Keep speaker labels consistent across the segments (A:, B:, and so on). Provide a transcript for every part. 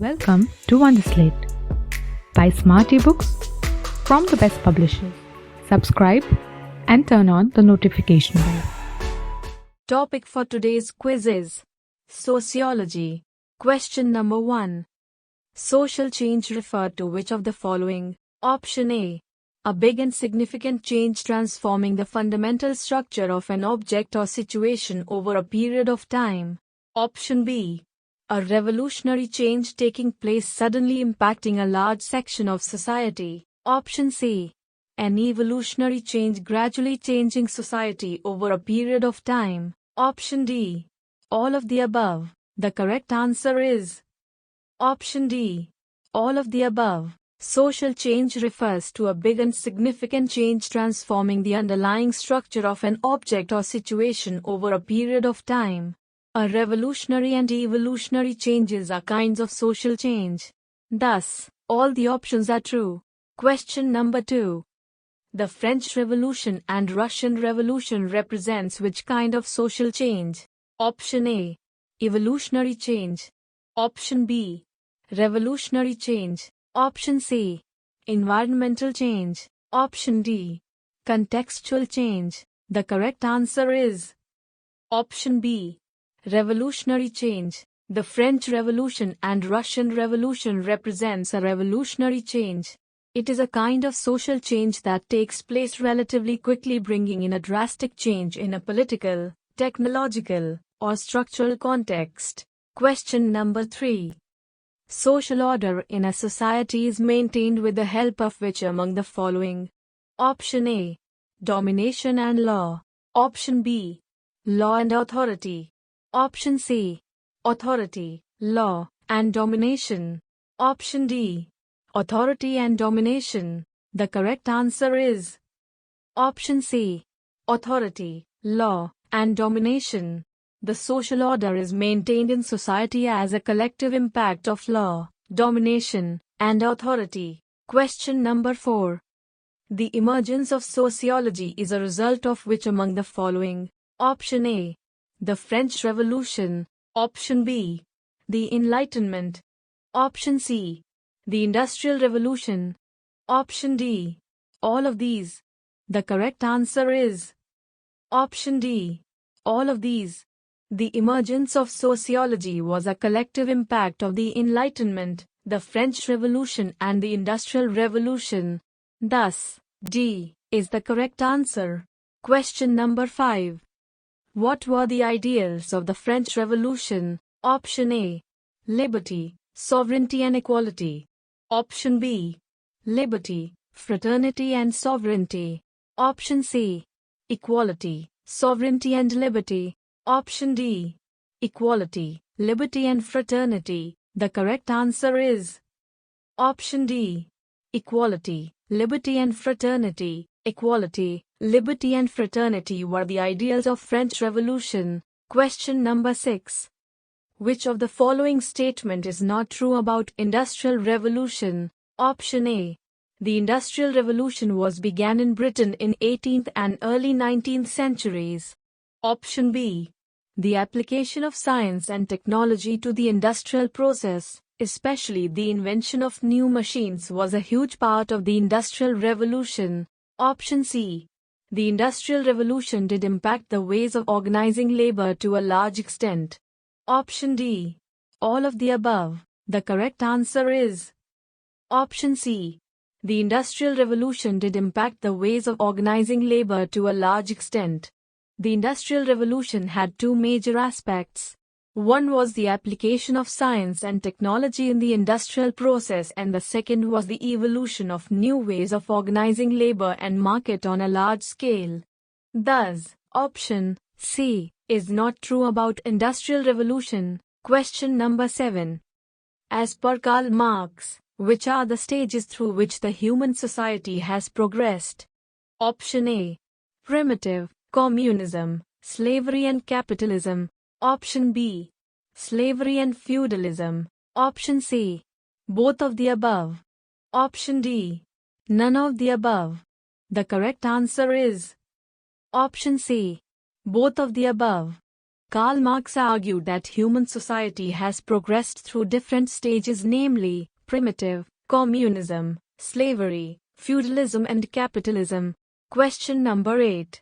A: Welcome to Wonderslate. Buy smart eBooks from the best publishers. Subscribe and turn on the notification bell.
B: Topic for today's quiz is Sociology. Question number 1. Social change referred to which of the following? Option A. A big and significant change transforming the fundamental structure of an object or situation over a period of time. Option B. A revolutionary change taking place suddenly impacting a large section of society. Option C. An evolutionary change gradually changing society over a period of time. Option D. All of the above. The correct answer is Option D. All of the above. Social change refers to a big and significant change transforming the underlying structure of an object or situation over a period of time. A revolutionary and evolutionary changes are kinds of social change. Thus, all the options are true. Question number 2. The French Revolution and Russian Revolution represents which kind of social change? Option A. Evolutionary change. Option B. Revolutionary change. Option C. Environmental change. Option D. Contextual change. The correct answer is Option B. Revolutionary change. The French Revolution and Russian Revolution represents a revolutionary change. It is a kind of social change that takes place relatively quickly, bringing in a drastic change in a political, technological, or structural context. Question number 3. Social order in a society is maintained with the help of which among the following? Option A. Domination and law. Option B. Law and authority. Option C. Authority, law, and domination. Option D. Authority and domination. The correct answer is Option C. Authority, law, and domination. The social order is maintained in society as a collective impact of law, domination, and authority. Question number 4. The emergence of sociology is a result of which among the following? Option A. The French Revolution. Option B. The Enlightenment. Option C. The Industrial Revolution. Option D. All of these. The correct answer is Option D. All of these. The emergence of sociology was a collective impact of the Enlightenment, the French Revolution and the Industrial Revolution. Thus, D is the correct answer. Question number 5. What were the ideals of the French Revolution? Option A. Liberty, sovereignty and equality. Option B. Liberty, fraternity and sovereignty. Option C. Equality, sovereignty and liberty. Option D. Equality, liberty and fraternity. The correct answer is Option D. Equality, liberty and fraternity. Equality, liberty and fraternity were the ideals of French Revolution. Question number 6. Which of the following statement is not true about Industrial Revolution? Option A. The Industrial Revolution began in Britain in 18th and early 19th centuries. Option B. The application of science and technology to the industrial process, especially the invention of new machines, was a huge part of the Industrial Revolution. Option C. The Industrial Revolution did impact the ways of organizing labor to a large extent. Option D. All of the above. The correct answer is Option C. The Industrial Revolution did impact the ways of organizing labor to a large extent. The Industrial Revolution had two major aspects. One was the application of science and technology in the industrial process, and the second was the evolution of new ways of organizing labor and market on a large scale. Thus, option C is not true about Industrial Revolution. Question number 7. As per Karl Marx, which are the stages through which the human society has progressed? Option A. Primitive, communism, slavery and capitalism. Option B. Slavery and feudalism. Option C. Both of the above. Option D. None of the above. The correct answer is Option C. Both of the above. Karl Marx argued that human society has progressed through different stages, namely, primitive, communism, slavery, feudalism and capitalism. Question number 8.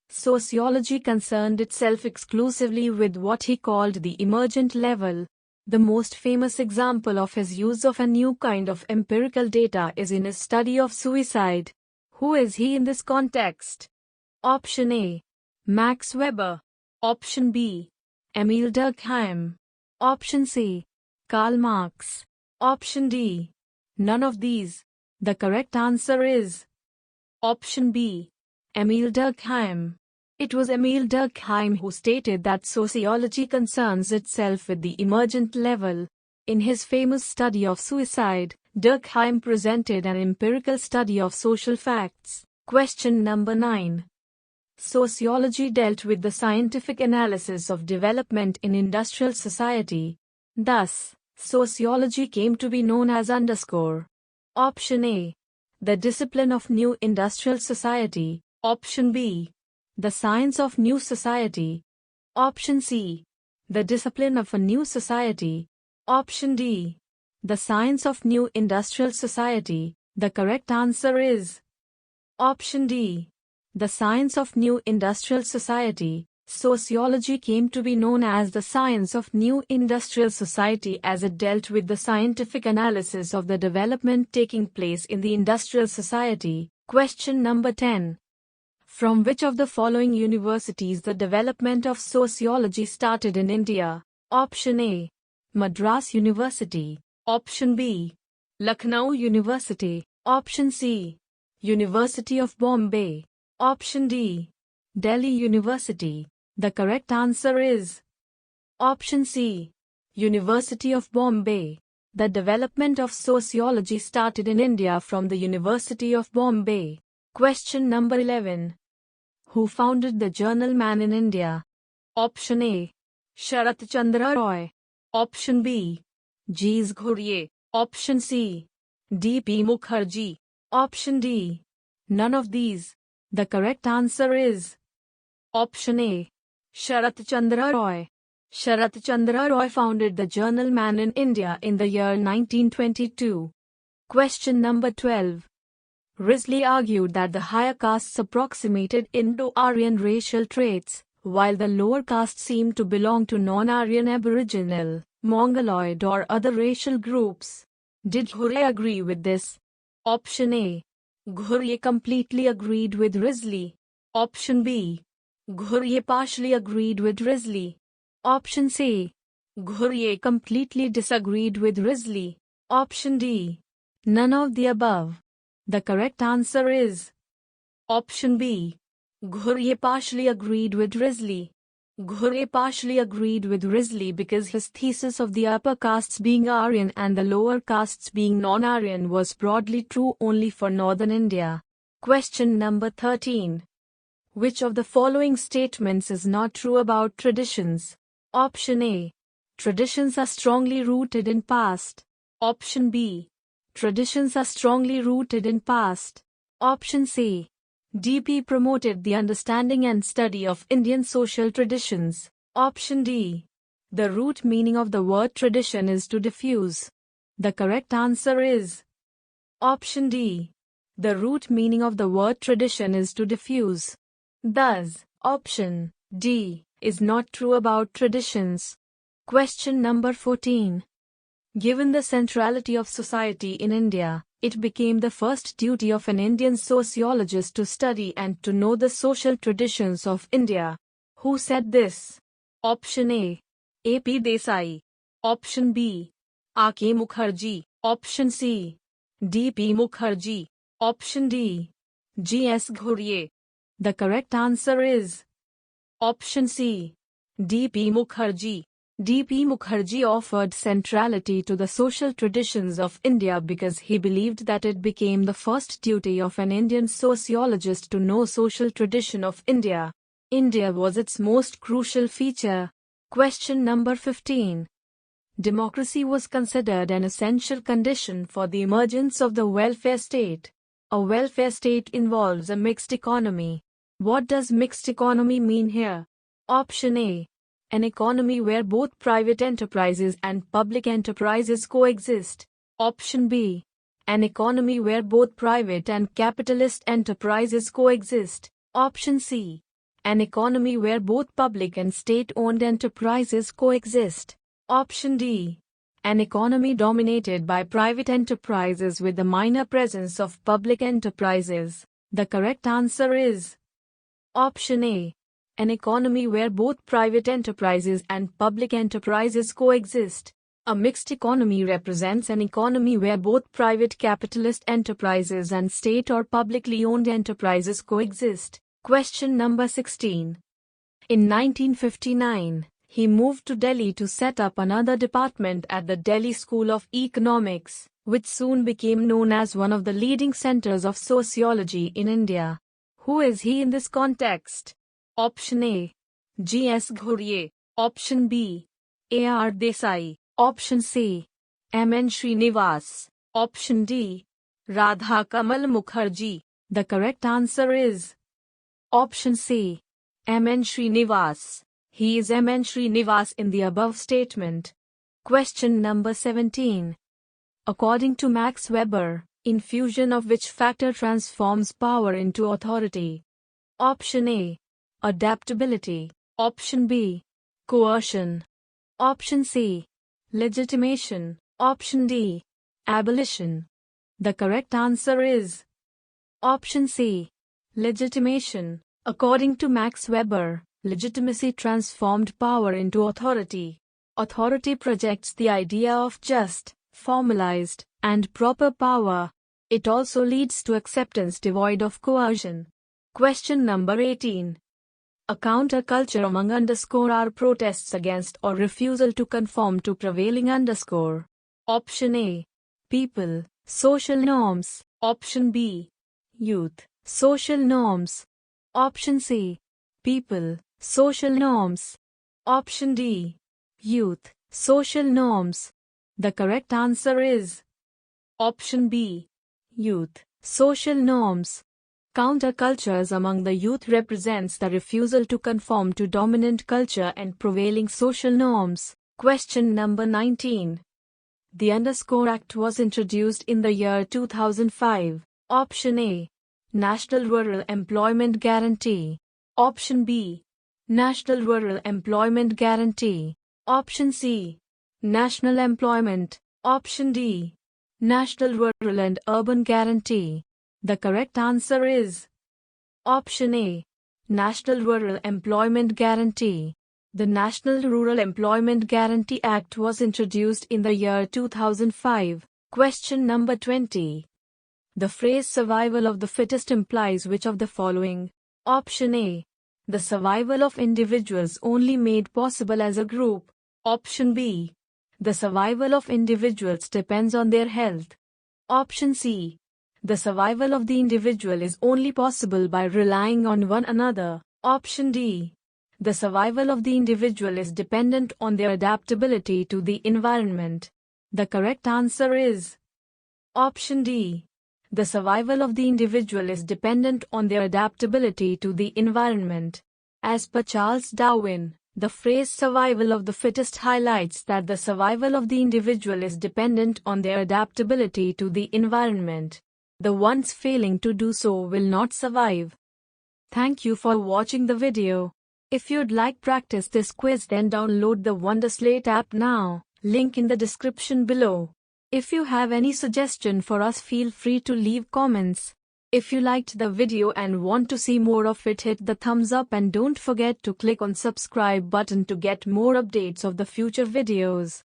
B: Sociology concerned itself exclusively with what he called the emergent level. The most famous example of his use of a new kind of empirical data is in his study of suicide. Who is he in this context? Option A. Max Weber. Option B. Emile Durkheim. Option C. Karl Marx. Option D. None of these. The correct answer is Option B. Emile Durkheim. It was Emile Durkheim who stated that sociology concerns itself with the emergent level. In his famous study of suicide, Durkheim presented an empirical study of social facts. Question number 9. Sociology dealt with the scientific analysis of development in industrial society. Thus, sociology came to be known as Option A. The discipline of new industrial society. Option B. The science of new society. Option C. The discipline of a new society. Option D. The science of new industrial society. The correct answer is Option D. The science of new industrial society. Sociology came to be known as the science of new industrial society as it dealt with the scientific analysis of the development taking place in the industrial society. Question number 10. From which of the following universities the development of sociology started in India? Option A. Madras University. Option B. Lucknow University. Option C. University of Bombay. Option D. Delhi University. The correct answer is Option C. University of Bombay. The development of sociology started in India from the University of Bombay. Question number 11. Who founded the journal Man in India? Option A. Sharat Chandra Roy. Option B. G.S. Ghurye. Option C. D.P. Mukherjee. Option D. None of these. The correct answer is Option A. Sharat Chandra Roy. Sharat Chandra Roy founded the journal Man in India in the year 1922. Question number 12. Risley argued that the higher castes approximated Indo-Aryan racial traits, while the lower castes seemed to belong to non-Aryan Aboriginal, Mongoloid or other racial groups. Did Ghurye agree with this? Option A. Ghurye completely agreed with Risley. Option B. Ghurye partially agreed with Risley. Option C. Ghurye completely disagreed with Risley. Option D. None of the above. The correct answer is Option B. Ghurye partially agreed with Risley. Ghurye partially agreed with Risley because his thesis of the upper castes being Aryan and the lower castes being non-Aryan was broadly true only for northern India. Question number 13. Which of the following statements is not true about traditions? Option A. Traditions are strongly rooted in past. Option B. Traditions are strongly rooted in past. Option C. D.P. promoted the understanding and study of Indian social traditions. Option D. The root meaning of the word tradition is to diffuse. The correct answer is Option D. The root meaning of the word tradition is to diffuse. Thus, Option D is not true about traditions. Question number 14. Given the centrality of society in India, it became the first duty of an Indian sociologist to study and to know the social traditions of India. Who said this? Option A. A.P. Desai. Option B. R.K. Mukherjee. Option C. D.P. Mukherjee. Option D. G.S. Ghurye. The correct answer is Option C. D.P. Mukherjee. D.P. Mukherjee offered centrality to the social traditions of India because he believed that it became the first duty of an Indian sociologist to know social tradition of India. India was its most crucial feature. Question number 15. Democracy was considered an essential condition for the emergence of the welfare state. A welfare state involves a mixed economy. What does mixed economy mean here? Option A. An economy where both private enterprises and public enterprises coexist. Option B. An economy where both private and capitalist enterprises coexist. Option C. An economy where both public and state-owned enterprises coexist. Option D. An economy dominated by private enterprises with a minor presence of public enterprises. The correct answer is Option A. An economy where both private enterprises and public enterprises coexist. A mixed economy represents an economy where both private capitalist enterprises and state or publicly owned enterprises coexist. Question number 16. In 1959, he moved to Delhi to set up another department at the Delhi School of Economics, which soon became known as one of the leading centers of sociology in India. Who is he in this context? Option A. G.S. Ghurye. Option B. A.R. Desai. Option C. M.N. Srinivas. Option D. Radha Kamal Mukherjee. The correct answer is Option C. M.N. Srinivas. He is M.N. Srinivas in the above statement. Question number 17. According to Max Weber, infusion of which factor transforms power into authority? Option A. Adaptability. Option B. Coercion. Option C. Legitimation. Option D. Abolition. The correct answer is Option C. Legitimation. According to Max Weber, legitimacy transformed power into authority. Authority projects the idea of just, formalized, and proper power. It also leads to acceptance devoid of coercion. Question number 18. A counterculture among are protests against or refusal to conform to prevailing Option A. People, social norms. Option B. Youth, social norms. Option C. People, social norms. Option D. Youth, social norms. The correct answer is Option B. Youth, social norms. Countercultures among the youth represents the refusal to conform to dominant culture and prevailing social norms. Question number 19. The Act was introduced in the year 2005. Option A. National Rural Employment Guarantee. Option B. National Rural Employment Guarantee. Option C. National Employment. Option D. National Rural and Urban Guarantee. The correct answer is Option A. National Rural Employment Guarantee. The National Rural Employment Guarantee Act was introduced in the year 2005. Question number 20. The phrase survival of the fittest implies which of the following? Option A. The survival of individuals only made possible as a group. Option B. The survival of individuals depends on their health. Option C. The survival of the individual is only possible by relying on one another. Option D. The survival of the individual is dependent on their adaptability to the environment. The correct answer is Option D. The survival of the individual is dependent on their adaptability to the environment. As per Charles Darwin, the phrase survival of the fittest highlights that the survival of the individual is dependent on their adaptability to the environment. The ones failing to do so will not survive. Thank you for watching the video. If you'd like practice this quiz, then download the Wonderslate app now. Link in the description below. If you have any suggestion for us, feel free to leave comments. If you liked the video and want to see more of it, hit the thumbs up and don't forget to click on subscribe button to get more updates of the future videos.